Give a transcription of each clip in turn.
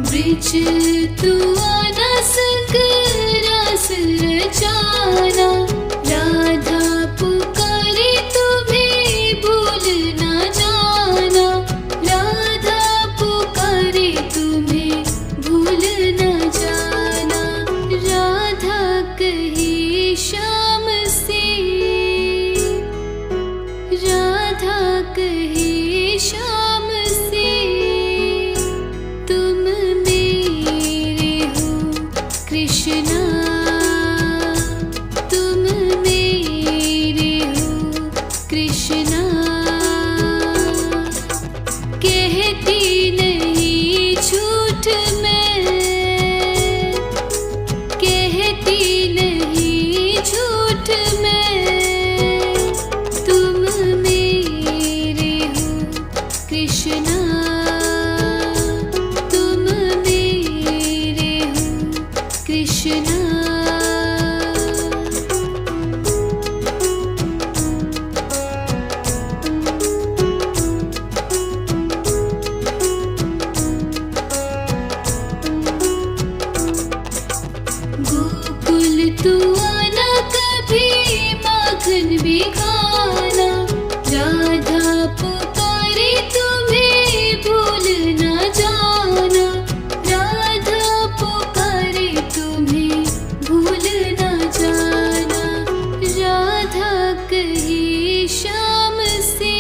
Bridge तू आना संग रस रचाना, राधा पुकारे तुम्हें भूल ना जाना, राधा पुकारे तुम्हें भूल ना जाना। राधा कहे श्याम से, राधा कहे श्याम से, तुम मेरे हो कृष्णा, तुम मेरे हो कृष्णा। कहती नहीं झूठ मैं, कहती नहीं झूठ मैं, तुम मेरे हो कृष्णा, तुम मेरे हो कृष्णा। गोकुल तू आना कभी माखन भी खाना, राधा पुकारे तुम्हें भूल ना जाना, राधा पुकारे तुम्हें भूल ना जाना। राधा कहे श्याम से,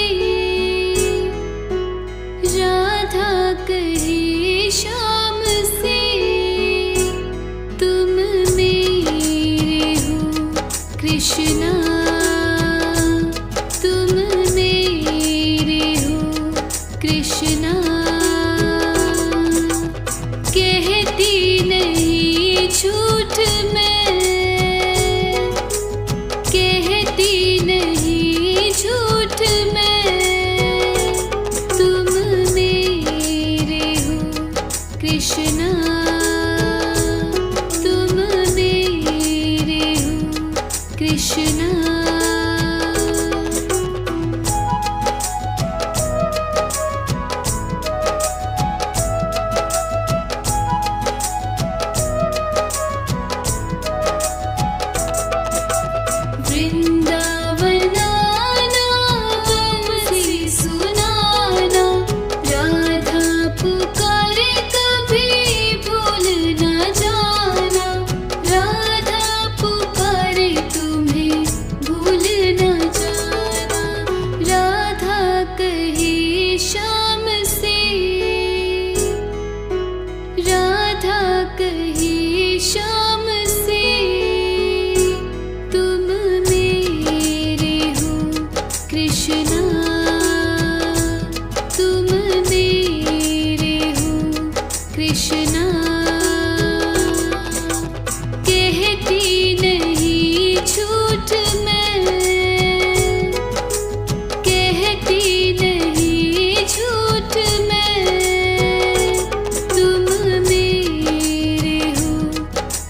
राधा कहे श्याम से, तुम मेरे हो कृष्णा, तुम मेरे हो कृष्णा। कहती नहीं झूठ मैं, कहती नहीं झूठ मैं, तुम मेरे हो कृष्णा, तुम मेरे हो कृष्णा। वृंदावन आना बंसी सुनाना, राधा पुकारे कभी भूल ना जाना, राधा पुकारे तुम्हें भूल ना जाना। राधा कहे श्याम से, राधा कहे श्याम से, तुम मेरे हो कृष्णा, तुम मेरे हो कृष्णा। कहती नहीं झूठ मैं, कहती नहीं झूठ मैं, तुम मेरे हो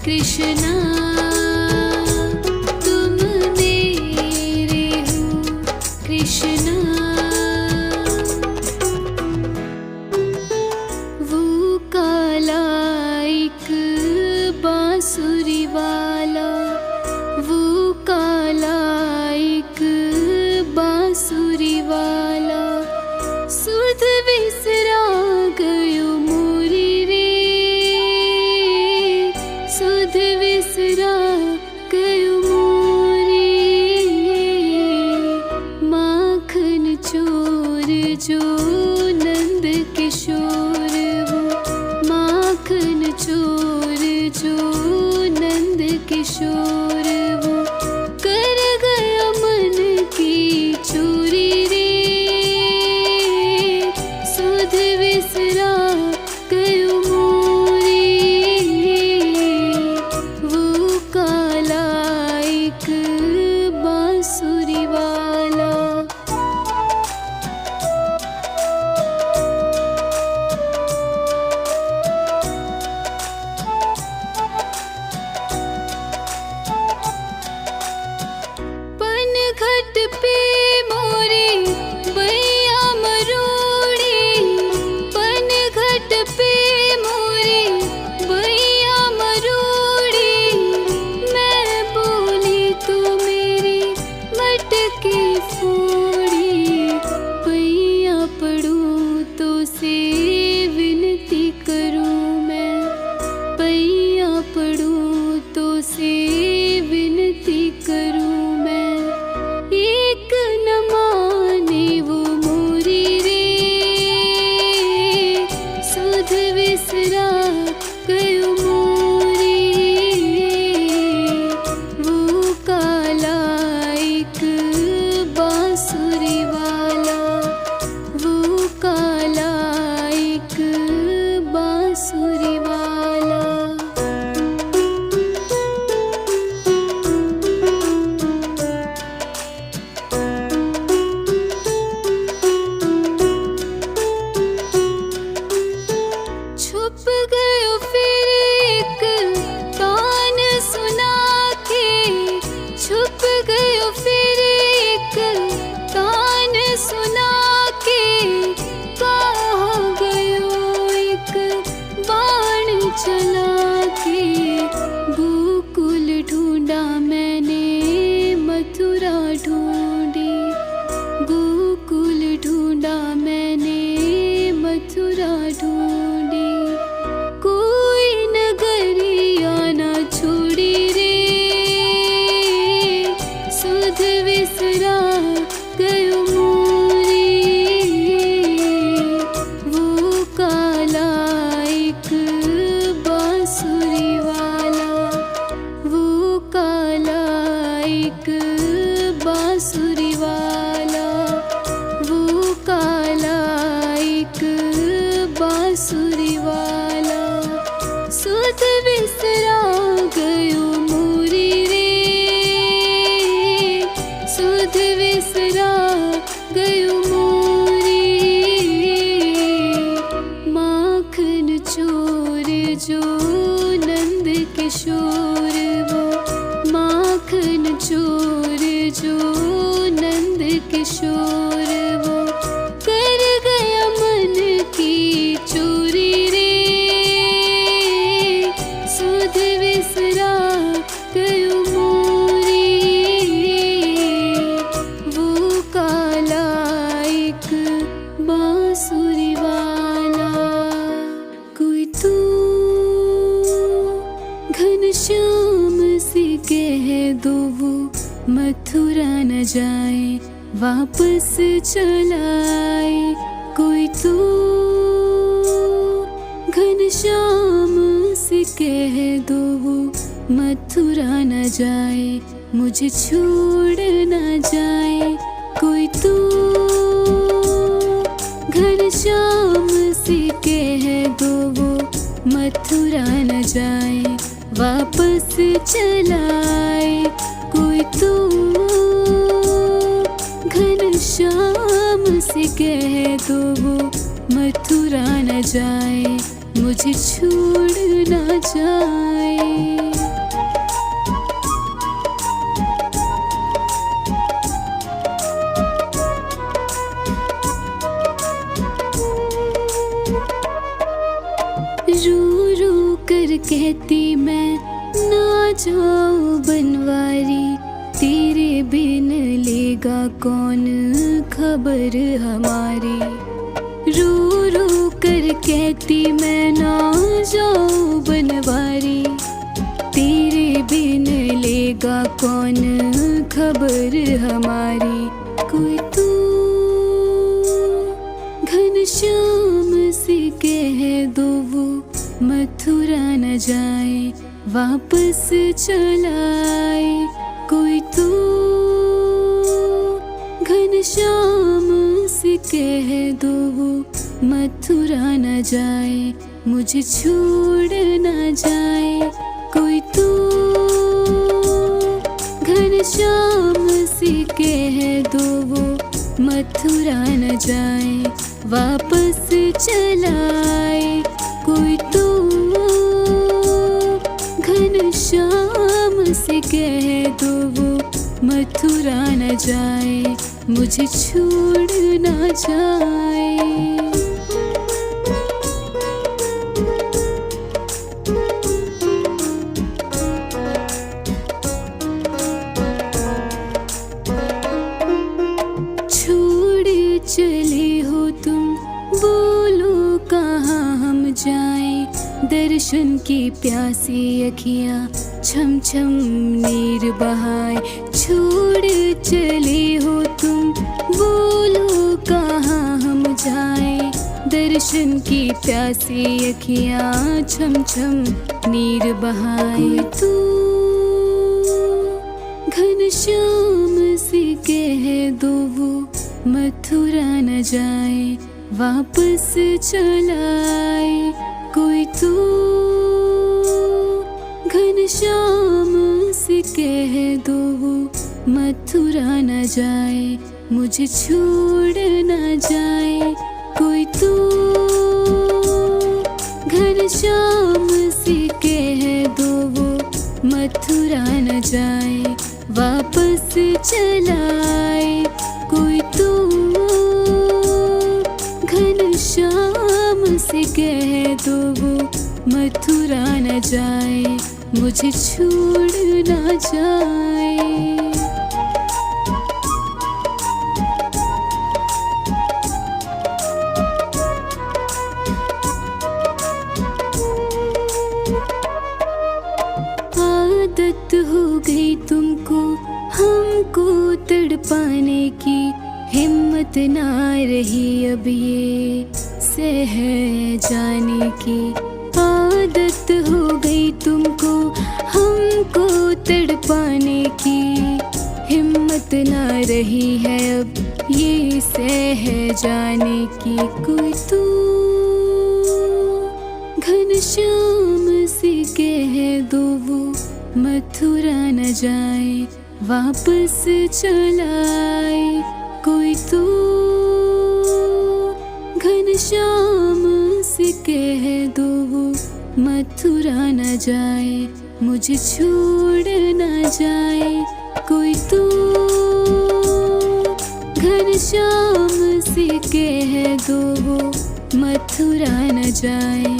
कृष्णा, तुम मेरे हो कृष्णा। वो काला एक बांसुरी वाला, वो काला एक बांसुरी वाला, सुध बिसरा गयो मोरी रे, सुध बिसरा गयो मोरी। माखन चोर जो नंद किशोर वो, माखन चोर जो नंद किशोर वो, कर गया मन की चोरी रे, मथुरा न जाए, वापस चलाए कोई तो। घनश्याम से कह दो वो मथुरा न जाए, मुझे छोड़ न जाए कोई तो। घनश्याम से कह दो वो मथुरा न जाए, वापस चलाए कोई तो। घनश्याम से कह दो वो मथुरा न जाए, मुझे छोड़ न जाए। रो रो कर कहती मैं, ना जाओ बनवारी, तेरे बिन लेगा कौन खबर हमारी। रो रो कर कहती मैं, ना जाओ बनवारी, तेरे बिन लेगा कौन खबर हमारी कोई तो। घनश्याम से कह दो वो मथुरा न जाए, वापस चलाए कोई तो। घनश्याम से कह दो वो मथुरा न जाए, मुझे छोड़ न जाए कोई तो। घनश्याम से कह दो वो मथुरा न जाए, वापस चलाए कोई तो। घनश्याम से कह दो वो मथुरा न जाए, मुझे छोड़ न जाए। चले हो तुम, बोलो कहाँ हम जाएं, दर्शन की प्यासी अखियाँ छम छम नीर बहाए। छोड़ चले हो तुम, बोलो कहाँ हम जाएं, दर्शन की प्यासी अखियाँ छम छम नीर बहाए तू। घनश्याम से कह दो वो मथुरा न जाए, वापस चलाए कोई तो। घनश्याम से कह दो वो मथुरा न जाए, मुझे छोड़ न जाए कोई तो। घनश्याम से कह दो वो मथुरा न जाए, वापस चलाए कोई तो। घनश्याम से कह दो वो मथुरा न जाए, मुझे छोड़ न जाए। आदत हो गई तुमको हमको तड़पाने की, हिम्मत ना रही अब ये सह जाने की। आदत हो गई तुमको हमको तड़पाने की, हिम्मत ना रही है अब ये सह जाने की कोई तो। घनश्याम से कह दो वो मथुरा न जाए, वापस चलाए कोई तो। घनश्याम से कह दो वो मथुरा न जाए, मुझे छोड़ न जाए कोई तो। घनश्याम से कह दो वो मथुरा न जाए,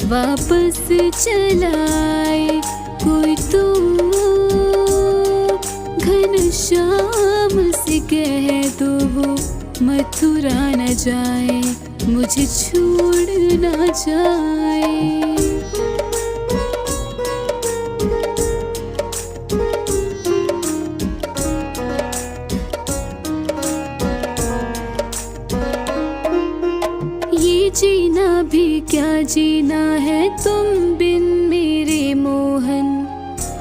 वापस चलाए कोई तो। घनश्याम से कह दो वो मथुरा न जाए, मुझे छोड़ न जाए। क्या जीना है तुम बिन मेरे मोहन।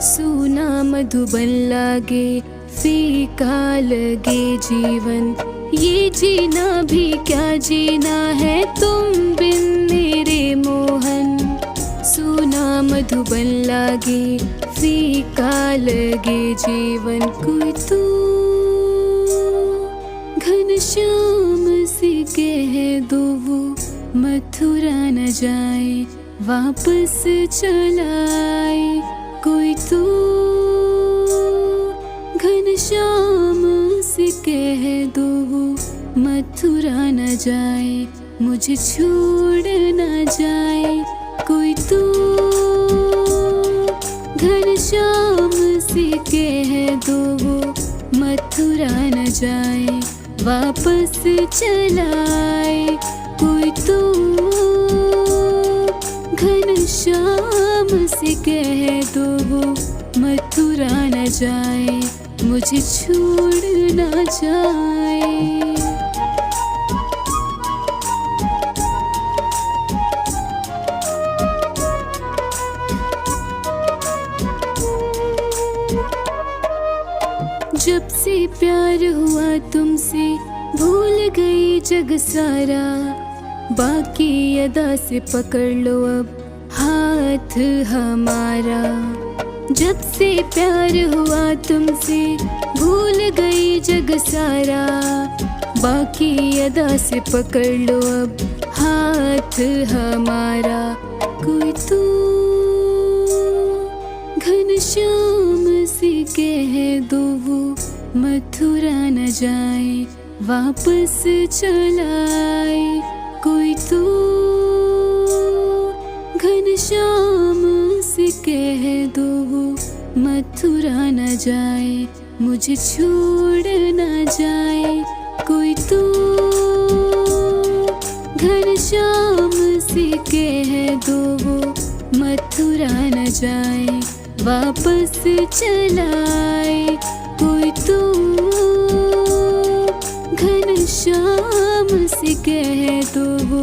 सूना मधुबन लागे फीका लगे जीवन। ये जीना भी क्या जीना है तुम बिन मेरे मोहन। सूना मधुबन लागे फीका लगे जीवन। कोई तू घनश्याम से कह दो वो मथुरा न जाए वापस चलाए। कोई तो घनश्याम से कह दो वो मथुरा न जाए मुझे छोड़ न जाए। कोई तो घनश्याम से कह दो वो मथुरा न जाए वापस चलाए। कोई तो घनश्याम से कह दो वो मथुरा न जाए मुझे छोड़ न जाए। जब से प्यार हुआ तुमसे भूल गई जग सारा। बाकी अदा से पकड़ लो अब हाथ हमारा। जब से प्यार हुआ तुमसे भूल गई जग सारा। बाकी अदा से पकड़ लो अब हाथ हमारा। कोई तो घनश्याम से कह दो वो मथुरा न जाए वापस चलाए। कोई तो घनश्याम से कह दो वो मथुरा न जाए मुझे छोड़ न जाए। कोई तो घनश्याम से कह दो वो मथुरा न जाए वापस चलाए। कोई तो घनश्याम से कह दो वो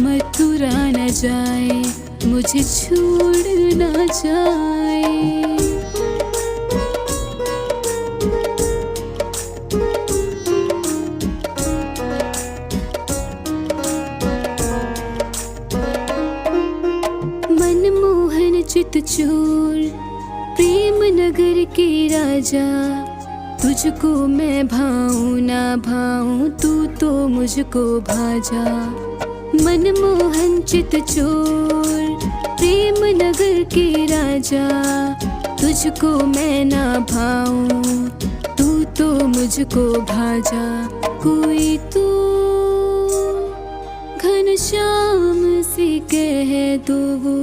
मथुरा न जाए मुझे छोड़ न जाए। मनमोहन चित चोर प्रेम नगर के राजा। तुझको मैं भाऊं ना भाऊं तू तो मुझको भाजा। मनमोहन चित चोर प्रेम नगर के राजा। तुझको मैं ना भाऊं तू तो मुझको भाजा। कोई तो घनश्याम से कह दो वो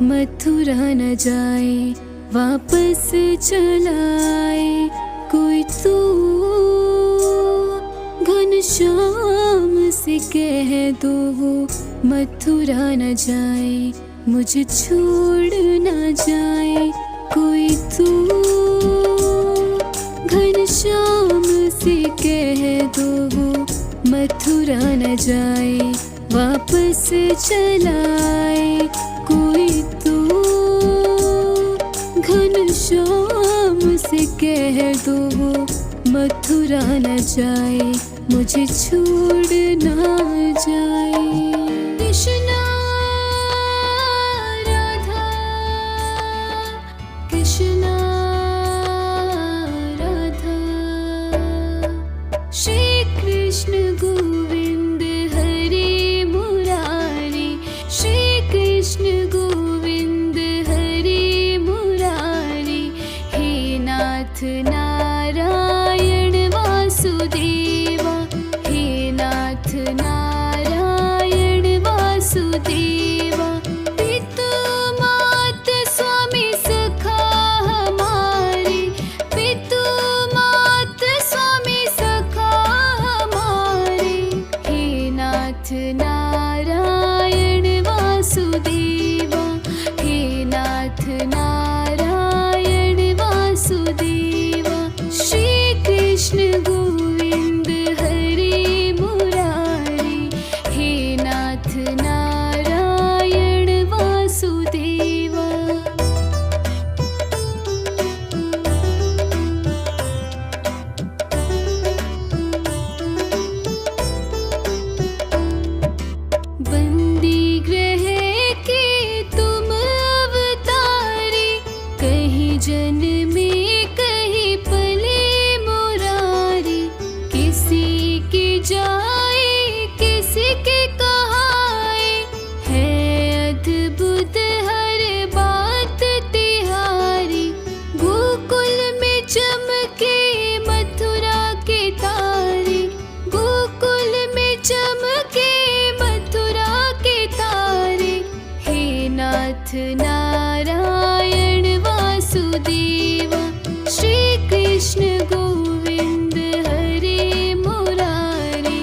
मथुरा न जाए वापस चलाए। कोई तो घनश्याम से कह दो वो मथुरा न जाए मुझे छोड़ न जाए। कोई तो घनश्याम से कह दो वो मथुरा न जाए वापस चलाए। कोई तो घनश्याम से कह दो वो मथुरा न जाए मुझे छोड़ न जाए। कृष्णा राधा कृष्णा राधा। श्री कृष्ण गोविंद हरे मुरारी। श्री कृष्ण गोविंद हरे मुरारी। हे नाथ नारायण वासुदेवा। हे नाथ नारायण वासुदेवा। पितु मात स्वामी सखा हमारे। पितु मात स्वामी सखा हमारे। हे नाथ नारायण वासुदेवा। हे नाथ नारायण वासुदेवा। श्री कृष्ण गोविंद हरे मुरारी। हे नाथ नारायण चमके मथुरा के तारे, हे नाथ नारायण वासुदेव। श्री कृष्ण गोविंद हरे मुरारी,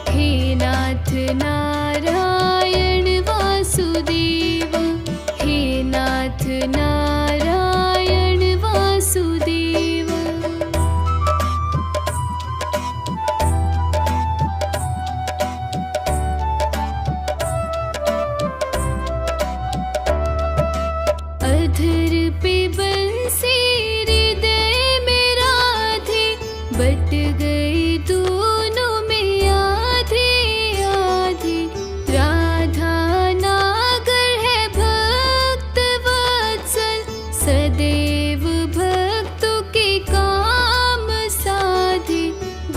हे नाथ नारायण वासुदेव, हे नाथ नारायण वासुदेव। अधर पे बंसी हृदय में राधे, बट गई दोनों में आधे आधे। राधा नागर है भक्त वत्सल, सदैव भक्तों के काम साधे।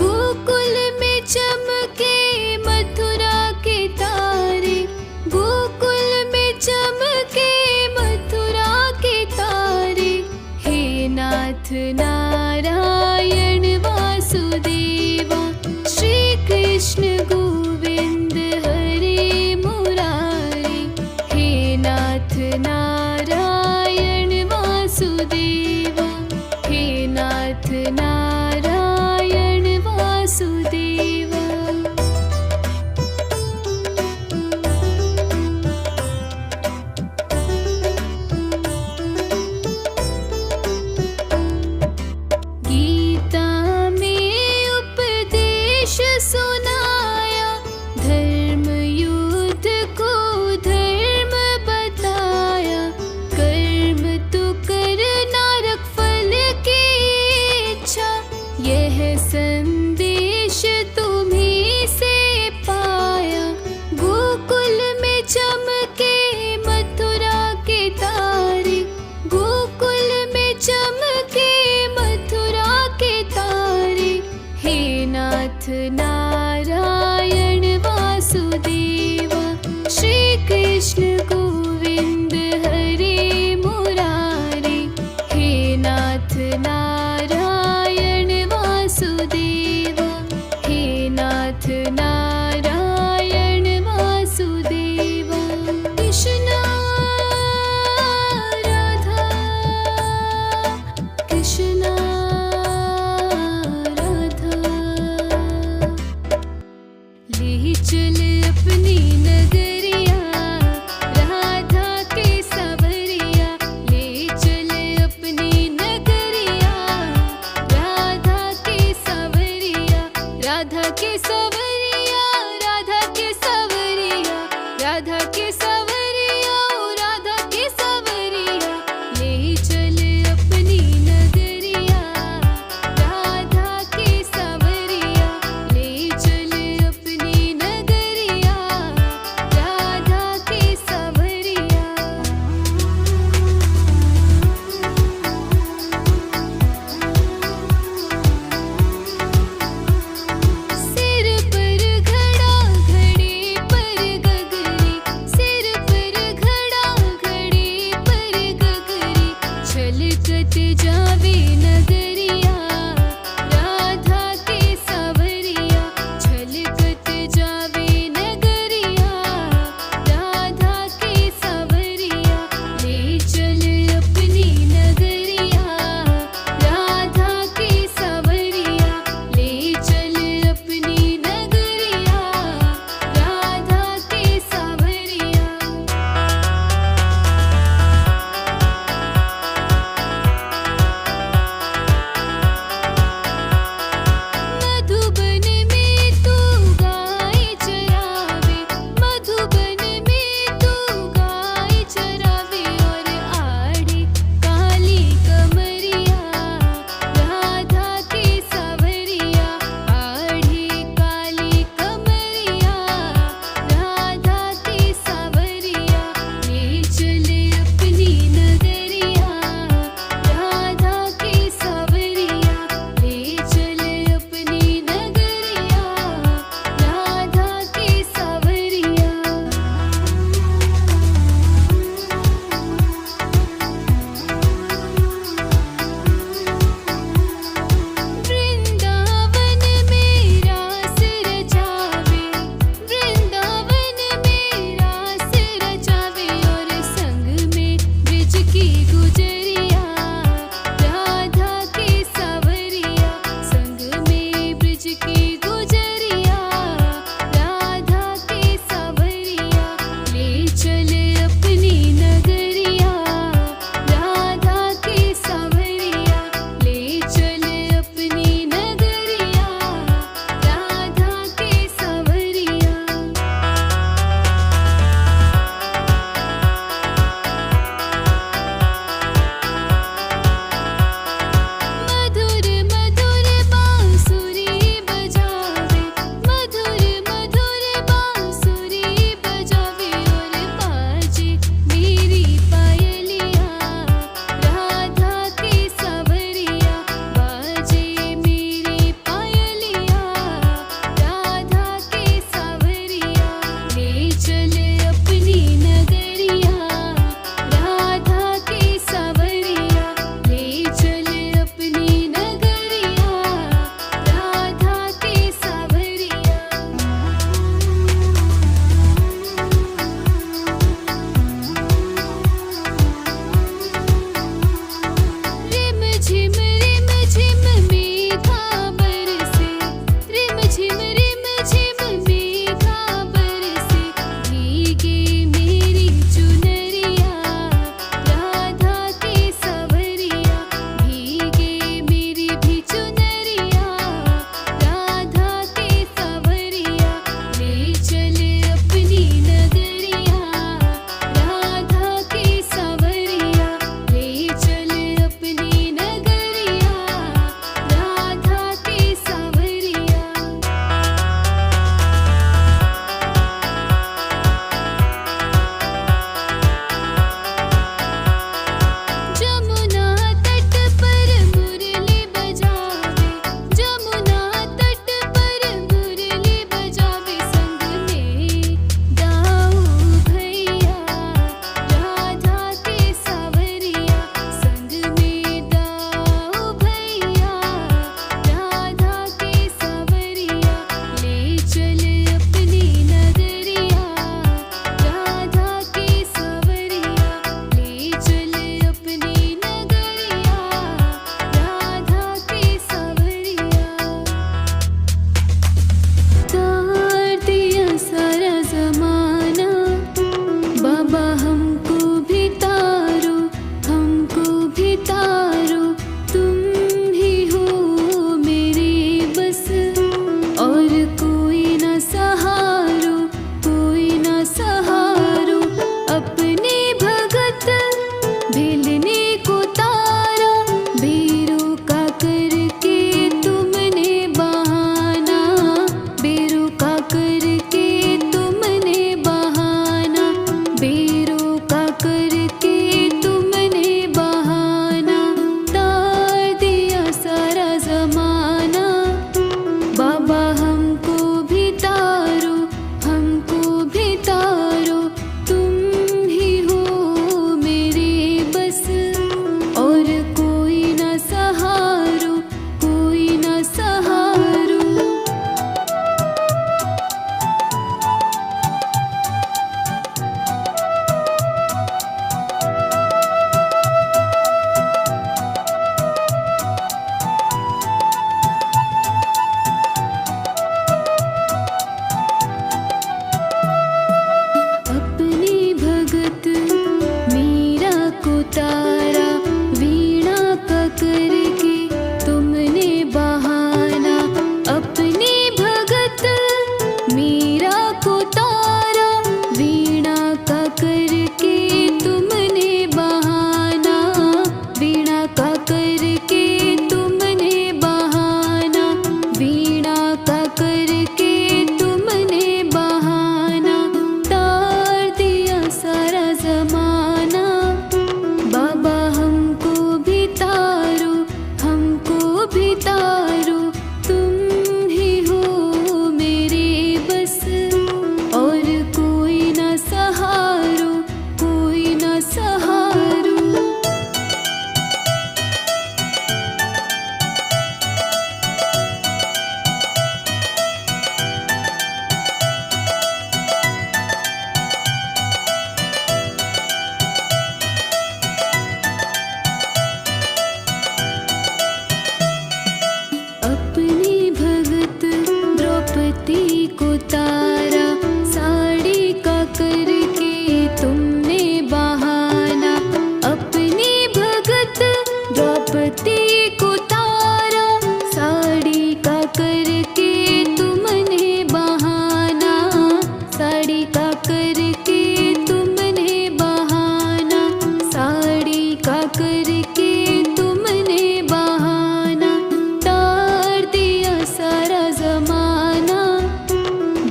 गोकुल में चमके मथुरा के तारे, गोकुल में चमके मथुरा के तारे, हे नाथ नारायण वासुदेव। श्री कृष्ण गोविंद हरे मुरारी, हे नाथ नारायण वासुदेव, हे नाथ नारायण वासुदेव। गीता में उपदेश सुनाया, धर्म युद्ध को धर्म बताया। कर्म तो करना रख फल की इच्छा, यह संदेश तुम्हीं से पाया। गोकुल में चमके मथुरा के तारे, गोकुल में चमके मथुरा के तारे, हे नाथ नारायण वासुदेव। श्री कृष्ण गोविंद हरे मुरारी, हे नाथ नारायण वासुदेव, हे नाथ नारायण वासुदेव। कृष्ण राधा, कृष्ण राधा, ले चल अपनी नगरिया, राधा के सवरिया। ले चल अपनी नगरिया, राधा के सवरिया। राधा के सवरिया, राधा के सवरिया, राधा के सवरिया, ओ राधा के सवरिया। ले चल अपनी नगरिया, राधा के सवरिया। ले चल अपनी नगरिया,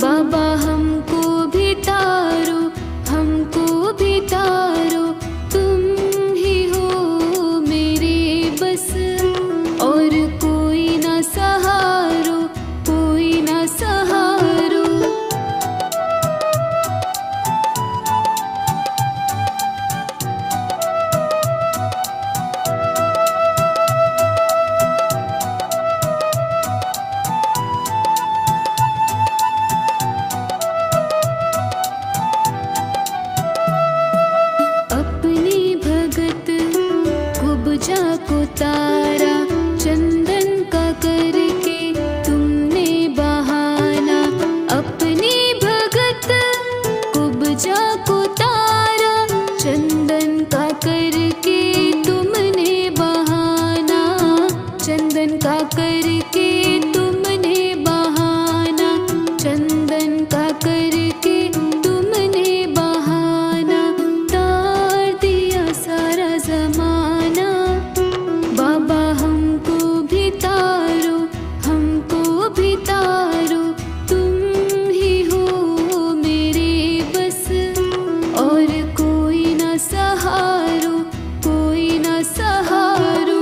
बाबा हमको भी तारो, हमको भी तारो, तुम ही हो मेरे बस, और कोई ना सहारो, कोई ना सहारो। अपनी भगत कुब्जा को तारा, चंदन का करके तुमने बहाना। अपनी भगत कुब्जा को तारा, चंदन का करके तुमने बहाना, चंदन का करके तुमने बहाना, चंदन का करके तुमने बहाना। तार दिया सारा जमाना, बाबा हमको भी तारो, हमको भी तारो, तुम ही हो मेरे बस, और कोई ना सहारो, कोई ना सहारो।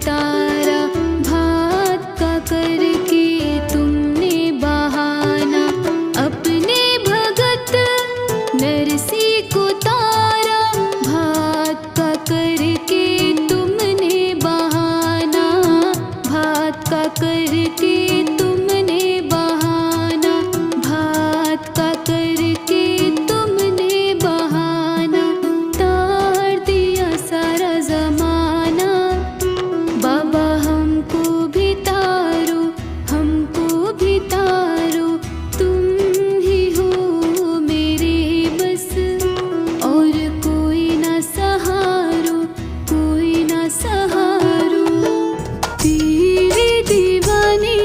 उतारा, भात का करके तुमने बहाना, अपने भगत नरसी को तारा, भात का करके तुमने बहाना, भात का करके तुमने बहाना, भात का करके तुमने बहाना, तार दिया सारा जमाना। बाबा हमको भी तारो, हमको भी तारो, तुम ही हो मेरे बस, और कोई ना सहारो, कोई ना सहारो। तेरे दीवाने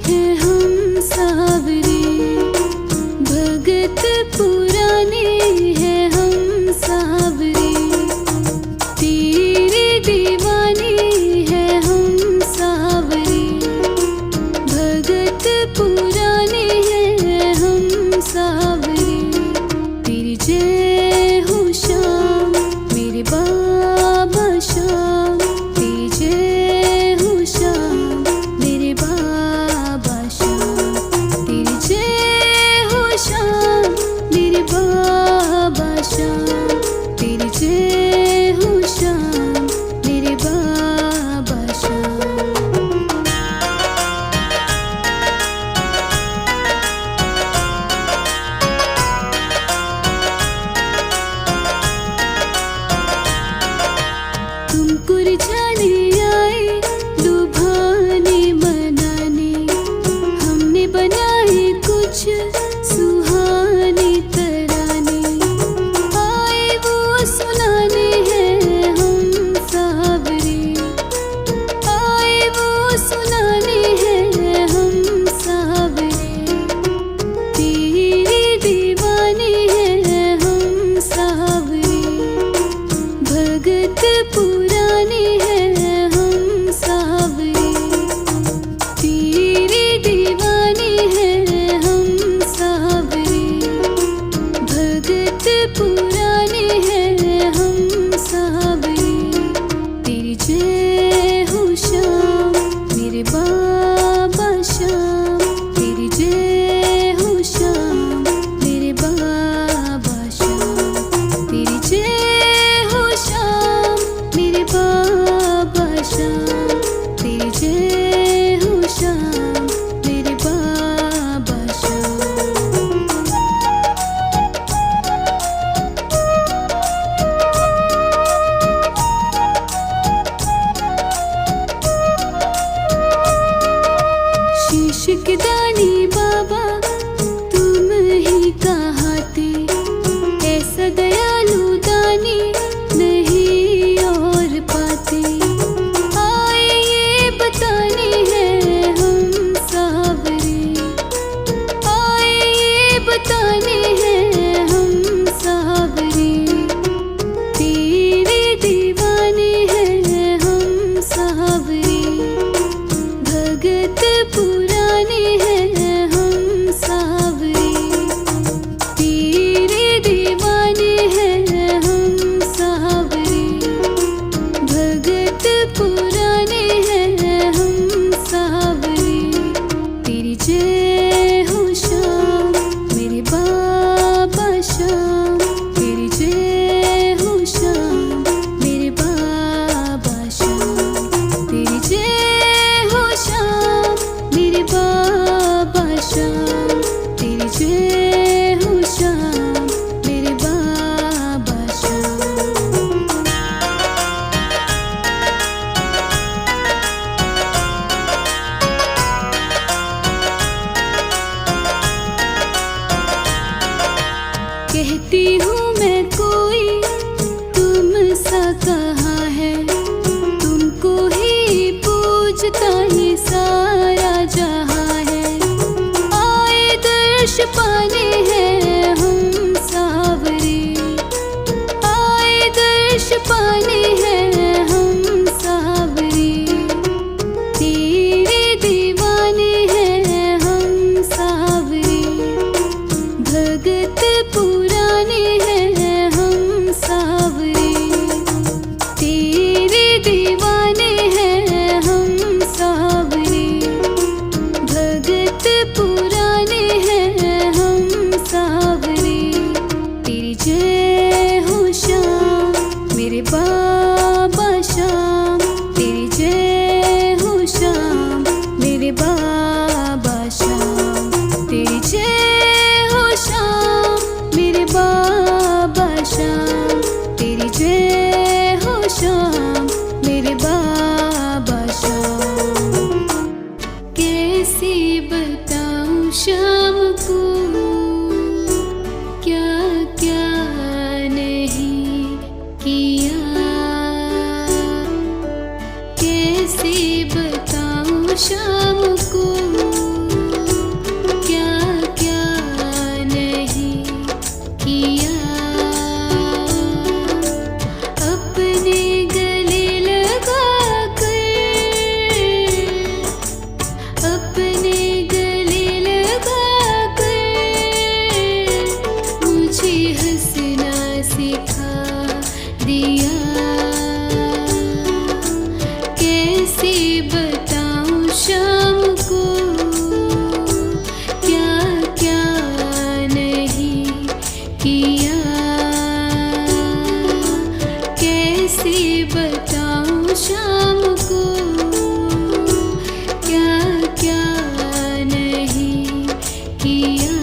हैं हम सावरे, भगत पुराने हैं हम सावरे, तेरे दीवाने हैं हम सावरे, भगत पुराने हैं हम सावरे। तेरी जय हो श्याम मेरे बाबा श्याम, तेरी जय हो श्याम मेरे बाबा श्याम, तेरी जय हो श्याम मेरे बाबा श्याम, तेरी जय हो श्याम मेरे बाबा श्याम। तुमको रिझाने आए, लुभाने मनाने, हमने बनाए कुछ सुहाने तराने, आए वो सुनाने हैं हम सावरे, आए वो सुनाने हैं हम सावरे। तेरे दीवाने हैं हम सावरे, भगत पुराने हैं हम सावरे, तेरे दीवाने हैं हम सावरे, भगत पुराने हैं हम सावरे। तेरी जय हो श्याम मेरे बाबा श्याम, तेरी जय हो श्याम मेरे बाबा श्याम, तेरी जय हो श्याम मेरे बाबा श्याम, तेरी जय हो श्याम मेरे बाबा श्याम। शीश के दानी बाबा तुम ही कहाते, ऐसा दयालु दानी नहीं और पाते, आए ये बताने हैं हम सावरे, आए ये बताने हैं हम सावरे। तेरे दीवाने हैं हम सावरे, भगत पुराने हैं हम सावरे, तेरे दीवाने हैं हम सावरे, भगत पुराने हैं हम सावरे। तेरी जय हो श्याम मेरे बाबा श्याम, तेरी जय हो श्याम मेरे बाबा श्याम, तेरी जय हो श्याम मेरे बाबा श्याम, तेरी जय हो श्याम मेरे बाबा श्याम। कहती हूँ मैं कोई तुम सा कहाँ है, तुमको ही पूजता ये सारा जहाँ है, आए दर्श पाने हैं हम सावरे, आए दर्श पाने हैं हम सावरे। तेरे दीवाने हैं हम सावरे, भगत पुराने हैं हम सावरे, बाबा श्याम, तेरी जय हो श्याम मेरे बाबा श्याम। कैसे बताऊं श्याम को क्या क्या नहीं किया, कैसे बताऊं श्याम को क्या क्या नहीं किया। अपने गले लगा कर, अपने गले लगा कर मुझे हंसना सिखा दिया। कैसे बताऊं श्याम को क्या क्या नहीं किया, कैसे बताऊं श्याम को क्या क्या नहीं किया।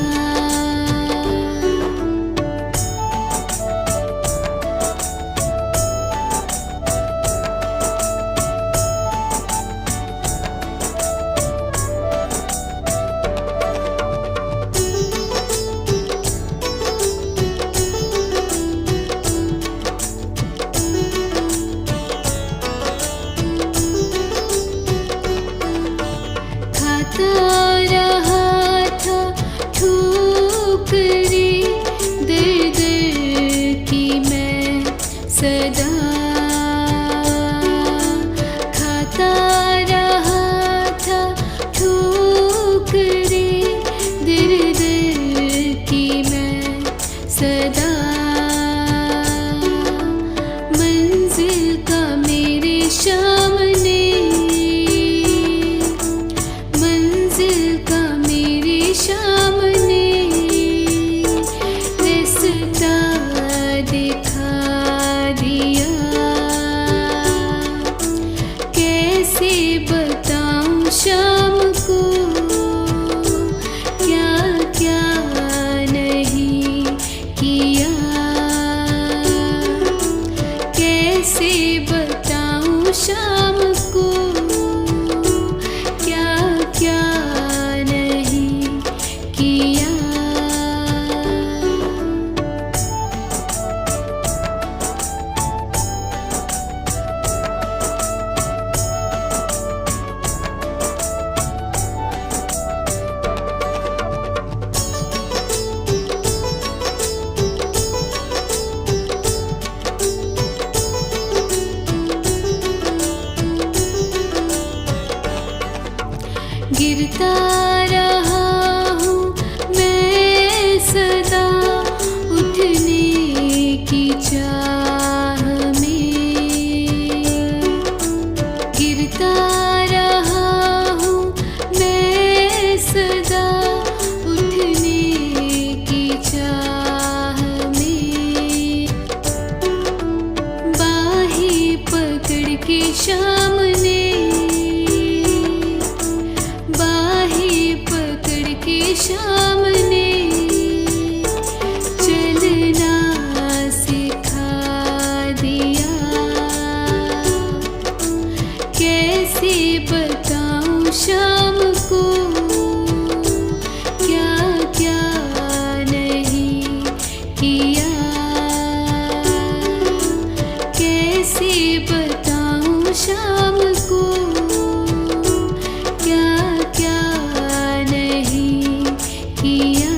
खाता रहा था ठोकरें दर दर की मैं सदा, खाता रहा था ठोकरें दर दर की मैं सदा। मंजिल का मेरे सामने, मंजिल का मेरे सामने रास्ता दिखा दिया। कैसे बताऊं श्याम को क्या क्या नहीं किया, कैसे बताऊं श्याम को क्या क्या नहीं किया। गिरता रहा हूँ मैं सदा उठने की चाह में, गिरता रहा हूँ मैं सदा उठने की चाह में। बाहें पकड़ के श्याम ने, बाहें पकड़ के श्याम ने चलना सिखा दिया। कैसे बताऊं श्याम को क्या क्या नहीं किया, कैसे बताऊं श्याम को क्या क्या नहीं किया।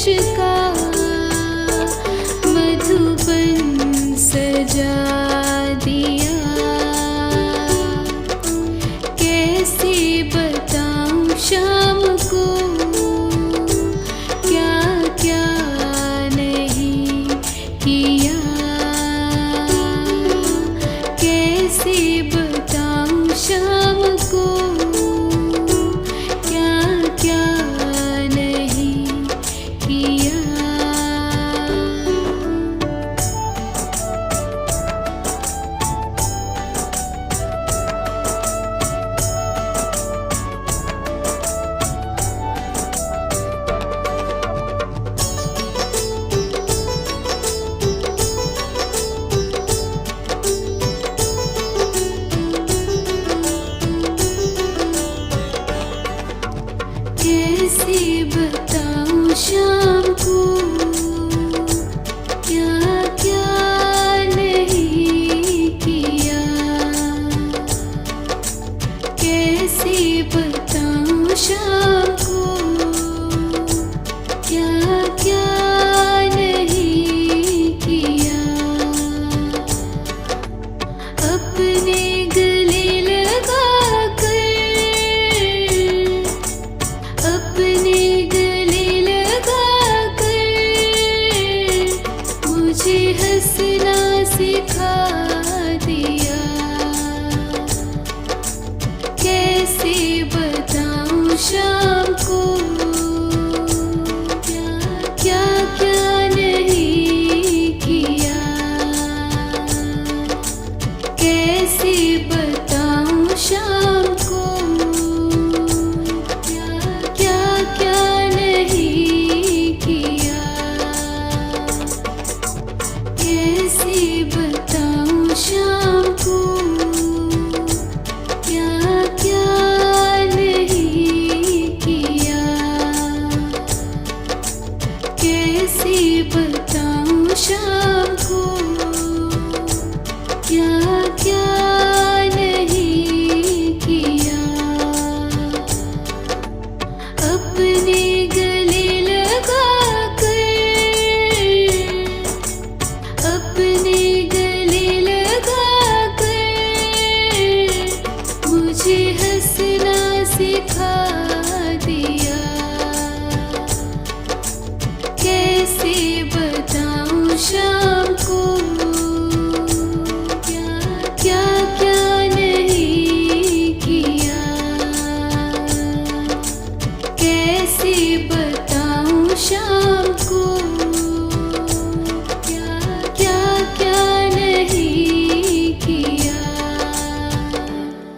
का मधुबन सजा दिया। कैसे बताऊं शाम को क्या क्या नहीं किया। कैसे बताऊं शाम को क्या क्या नहीं किया। कैसे बताऊं शाम को क्या क्या नहीं किया। कैसे बताऊं शाम को क्या क्या नहीं किया। अपने गले लगा अपने गले लगा कर मुझे हंसना सिखा दिया। कैसे बताऊं शाम को क्या क्या क्या नहीं किया। कैसे बताऊं शाम को क्या क्या नहीं किया। कैसे बता